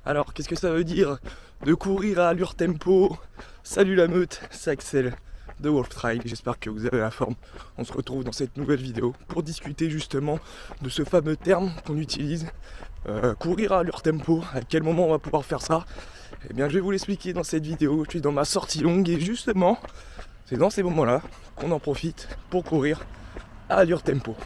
Alors, qu'est-ce que ça veut dire de courir à allure tempo? Salut la meute, c'est Axel de Wolf Trail, j'espère que vous avez la forme. On se retrouve dans cette nouvelle vidéo pour discuter justement de ce fameux terme qu'on utilise, courir à allure tempo. À quel moment on va pouvoir faire ça? Eh bien, je vais vous l'expliquer dans cette vidéo. Je suis dans ma sortie longue et justement, c'est dans ces moments-là qu'on en profite pour courir à allure tempo.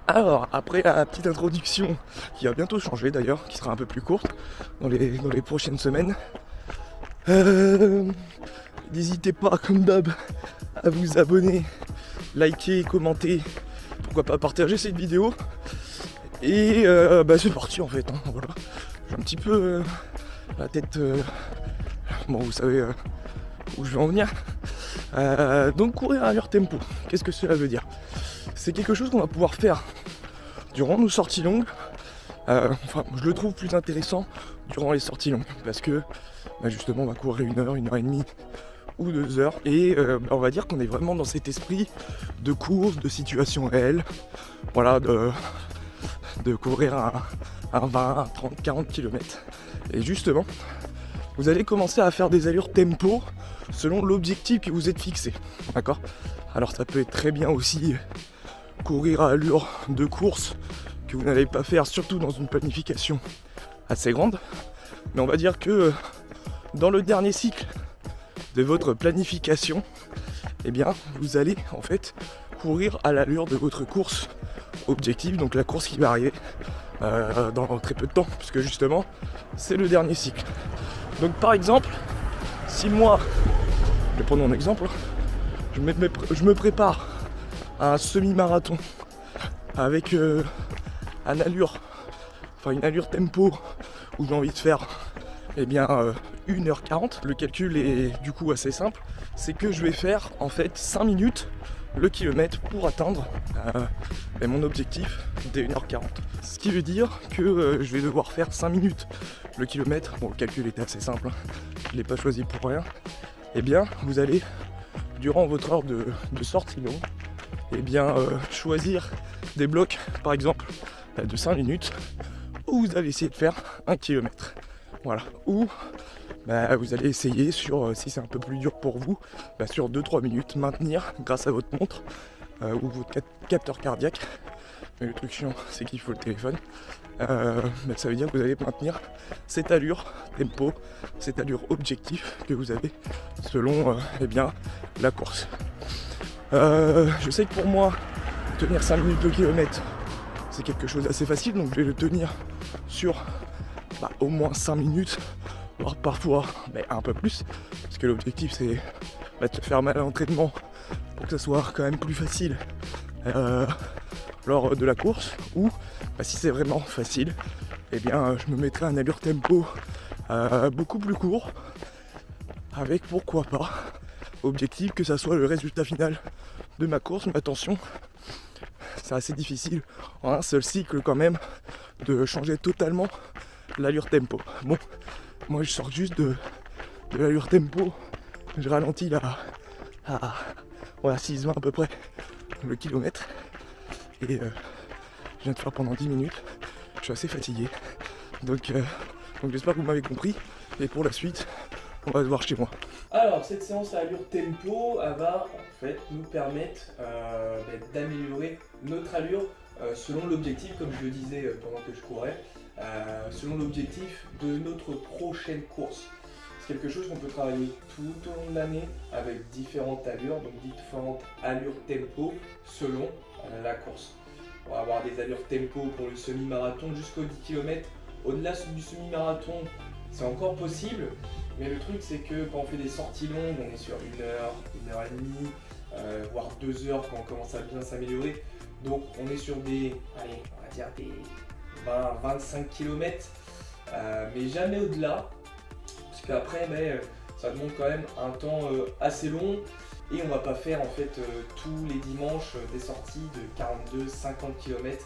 Alors, après la petite introduction qui va bientôt changer d'ailleurs, qui sera un peu plus courte dans les prochaines semaines, n'hésitez pas, comme d'hab, à vous abonner, liker, commenter, pourquoi pas partager cette vidéo. Et c'est parti en fait, hein, voilà. J'ai un petit peu la tête... bon, vous savez où je vais en venir. Donc courir à allure tempo, qu'est-ce que cela veut dire? C'est quelque chose qu'on va pouvoir faire durant nos sorties longues. Je le trouve plus intéressant durant les sorties longues parce que justement on va courir 1 heure, 1 heure et demie ou 2 heures et on va dire qu'on est vraiment dans cet esprit de course, de situation réelle, voilà, de courir un 20, 30, 40 km. Et justement, vous allez commencer à faire des allures tempo selon l'objectif que vous êtes fixé, d'accord? Alors ça peut être très bien aussi courir à allure de course que vous n'allez pas faire, surtout dans une planification assez grande. Mais on va dire que dans le dernier cycle de votre planification, eh bien vous allez en fait courir à l'allure de votre course objectif, donc la course qui va arriver dans très peu de temps, puisque justement c'est le dernier cycle. Donc par exemple, si moi, je vais prendre mon exemple, je me prépare à un semi-marathon avec une allure tempo où j'ai envie de faire 1h40. Le calcul est du coup assez simple, c'est que je vais faire en fait 5 minutes le kilomètre pour atteindre mon objectif des 1h40. Ce qui veut dire que je vais devoir faire 5 minutes le kilomètre. Bon, le calcul était assez simple, hein. Je ne l'ai pas choisi pour rien. Eh bien, vous allez, durant votre heure de sortie longue, choisir des blocs, par exemple, de 5 minutes, où vous allez essayer de faire 1 km. Voilà. Ou vous allez essayer sur, si c'est un peu plus dur pour vous, sur 2-3 minutes, maintenir grâce à votre montre ou votre capteur cardiaque. Mais le truc chiant, c'est qu'il faut le téléphone. Ça veut dire que vous allez maintenir cette allure tempo, cette allure objectif que vous avez selon la course. Je sais que pour moi, tenir 5 minutes le kilomètre, c'est quelque chose d'assez facile, donc je vais le tenir sur au moins 5 minutes, voire parfois un peu plus, parce que l'objectif c'est de se faire mal à l'entraînement pour que ça soit quand même plus facile lors de la course, ou si c'est vraiment facile, je me mettrai un allure tempo beaucoup plus court, avec pourquoi pas objectif que ça soit le résultat final de ma course. Mais attention, c'est assez difficile en un seul cycle quand même de changer totalement l'allure tempo. Bon, moi je sors juste de l'allure tempo, je ralentis là à 6,20 à peu près le kilomètre et je viens de faire pendant 10 minutes, je suis assez fatigué, donc j'espère que vous m'avez compris et pour la suite on va se voir chez moi. Alors cette séance à allure tempo, elle va en fait nous permettre d'améliorer notre allure selon l'objectif, comme je le disais pendant que je courais, selon l'objectif de notre prochaine course. C'est quelque chose qu'on peut travailler tout au long de l'année avec différentes allures, donc différentes allures tempo selon la course. On va avoir des allures tempo pour le semi-marathon jusqu'aux 10 km. Au-delà du semi-marathon, c'est encore possible, mais le truc c'est que quand on fait des sorties longues, on est sur 1 heure, 1 heure et demie, voire 2 heures quand on commence à bien s'améliorer. Donc on est sur des 20-25 km, mais jamais au-delà, parce qu'après ça demande quand même un temps assez long et on va pas faire en fait tous les dimanches des sorties de 42-50 km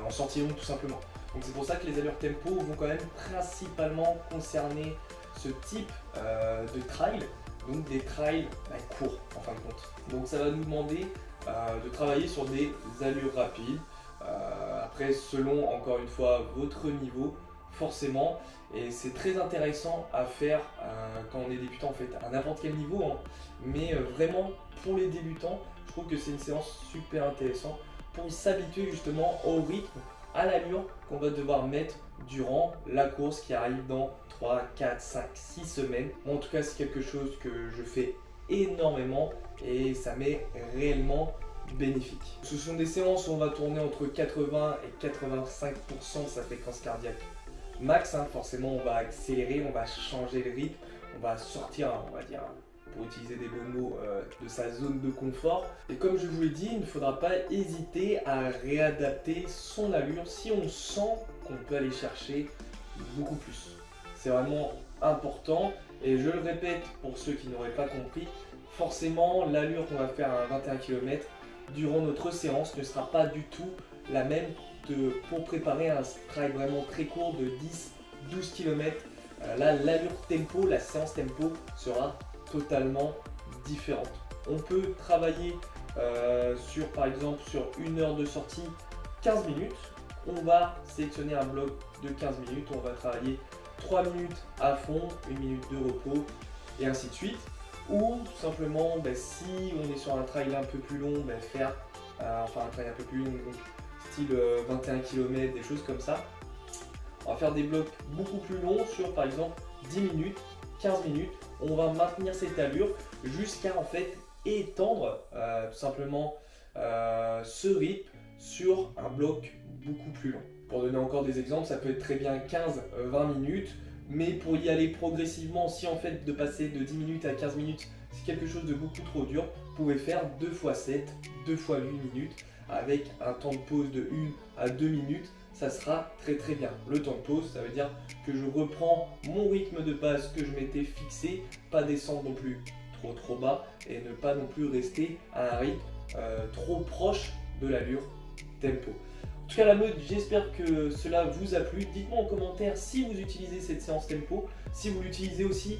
en sortie longue tout simplement. Donc c'est pour ça que les allures tempo vont quand même principalement concerner ce type de trail, donc des trails courts en fin de compte. Donc ça va nous demander de travailler sur des allures rapides, après selon encore une fois votre niveau forcément, et c'est très intéressant à faire quand on est débutant en fait, à n'importe quel niveau, hein. Mais vraiment pour les débutants, je trouve que c'est une séance super intéressante pour s'habituer justement au rythme, à l'allure qu'on va devoir mettre durant la course qui arrive dans 3, 4, 5, 6 semaines. Moi, en tout cas, c'est quelque chose que je fais énormément et ça m'est réellement bénéfique. Ce sont des séances où on va tourner entre 80 et 85% de sa fréquence cardiaque max, hein. Forcément, on va accélérer, on va changer le rythme, on va sortir, on va dire, pour utiliser des bons mots, de sa zone de confort. Et comme je vous l'ai dit, il ne faudra pas hésiter à réadapter son allure si on sent qu'on peut aller chercher beaucoup plus. C'est vraiment important et je le répète pour ceux qui n'auraient pas compris, forcément l'allure qu'on va faire à 21 km durant notre séance ne sera pas du tout la même pour préparer un trail vraiment très court de 10-12 km. Là, l'allure tempo, la séance tempo sera totalement différente. On peut travailler sur, par exemple, sur une heure de sortie, 15 minutes. On va sélectionner un bloc de 15 minutes, on va travailler 3 minutes à fond, 1 minute de repos et ainsi de suite. Ou tout simplement, si on est sur un trail un peu plus long, faire un trail un peu plus long, donc style 21 km, des choses comme ça. On va faire des blocs beaucoup plus longs sur par exemple 10 minutes, 15 minutes. On va maintenir cette allure jusqu'à en fait étendre tout simplement ce rythme sur un bloc beaucoup plus long. Pour donner encore des exemples, ça peut être très bien 15-20 minutes, mais pour y aller progressivement, si en fait de passer de 10 minutes à 15 minutes, c'est quelque chose de beaucoup trop dur, vous pouvez faire 2 x 7, 2 x 8 minutes, avec un temps de pause de 1 à 2 minutes, ça sera très très bien. Le temps de pause, ça veut dire que je reprends mon rythme de base que je m'étais fixé, pas descendre non plus trop bas et ne pas non plus rester à un rythme trop proche de l'allure tempo. En tout cas la meute, j'espère que cela vous a plu. Dites-moi en commentaire si vous utilisez cette séance tempo, si vous l'utilisez aussi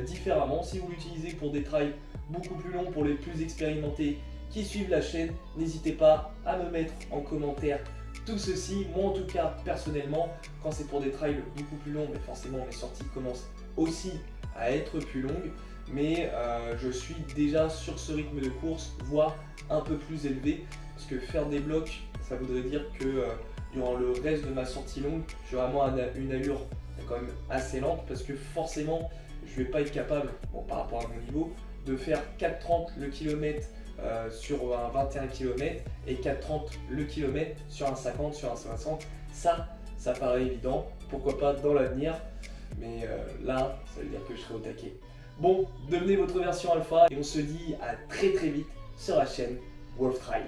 différemment, si vous l'utilisez pour des trails beaucoup plus longs, pour les plus expérimentés qui suivent la chaîne. N'hésitez pas à me mettre en commentaire tout ceci. Moi en tout cas personnellement, quand c'est pour des trails beaucoup plus longs, forcément mes sorties commencent aussi à être plus longues, mais je suis déjà sur ce rythme de course, voire un peu plus élevé, parce que faire des blocs, ça voudrait dire que durant le reste de ma sortie longue, j'ai vraiment une allure quand même assez lente, parce que forcément je ne vais pas être capable, par rapport à mon niveau, de faire 4,30 le kilomètre sur un 21 km et 4,30 le kilomètre sur un 50, sur un 60. Ça paraît évident, pourquoi pas dans l'avenir, mais là ça veut dire que je serai au taquet. Bon, devenez votre version alpha et on se dit à très vite sur la chaîne Wolf Trail.